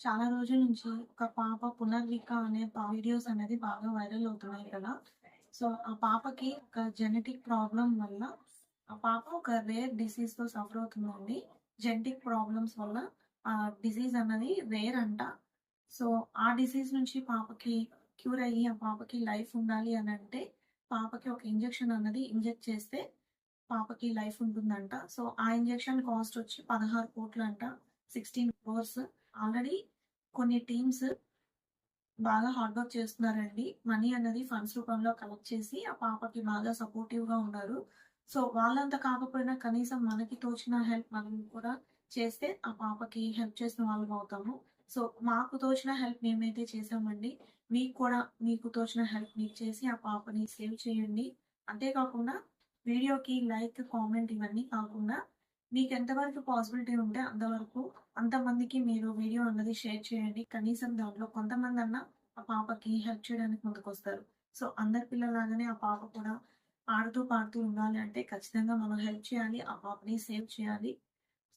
చాలా రోజుల నుంచి ఒక పాప పునర్విక అనే వీడియోస్ అనేది బాగా వైరల్ అవుతున్నాయి కదా! సో, ఆ పాపకి ఒక జెనెటిక్ ప్రాబ్లమ్ వల్ల ఆ పాప ఒక రేర్ డిసీజ్‌తో సఫర్ అవుతుందండి. జెనెటిక్ ప్రాబ్లమ్స్ వల్ల ఆ డిసీజ్ అన్నది రేర్ అంట. సో, ఆ డిసీజ్ నుంచి పాపకి క్యూర్ అయ్యి, ఆ పాపకి లైఫ్ ఉండాలి అనంటే, పాపకి ఒక ఇంజెక్షన్ అన్నది ఇంజెక్ట్ చేస్తే పాపకి లైఫ్ ఉంటుందంట. సో, ఆ ఇంజెక్షన్ కాస్ట్ వచ్చి 16,00,00,000 అంట. 16 క్రోర్స్. ఆల్రెడీ కొన్ని టీమ్స్ బాగా హార్డ్ వర్క్ చేస్తున్నారండి. మనీ అనేది ఫండ్స్ రూపంలో కలెక్ట్ చేసి, ఆ పాపకి బాగా సపోర్టివ్‌గా ఉన్నారు. సో, వాళ్ళంత కాకపోయినా కనీసం మనకి తోచిన హెల్ప్ మనం కూడా చేస్తే, ఆ పాపకి హెల్ప్ చేసిన వాళ్ళం అవుతాము. సో, మాకు తోచిన హెల్ప్ మేమైతే చేశామండి. మీకు కూడా మీకు తోచిన హెల్ప్ మీరు చేసి, ఆ పాపని సేవ్ చేయండి. అంతే కాకుండా వీడియోకి లైక్, కామెంట్ ఇవన్నీ కాకుండా మీకెంత వరకు పాసిబిలిటీ ఉంటే అంతవరకు అంతమందికి మీరు వీడియో అన్నది షేర్ చేయండి. కనీసం దాంట్లో కొంతమందన్నా ఆ పాపకి హెల్ప్ చేయడానికి ముందుకొస్తారు. సో, అందరి పిల్లలాగానే ఆ పాప కూడా ఆడుతూ, పాడుతూ ఉండాలి అంటే ఖచ్చితంగా మనం హెల్ప్ చేయాలి. ఆ పాపని సేవ్ చేయాలి.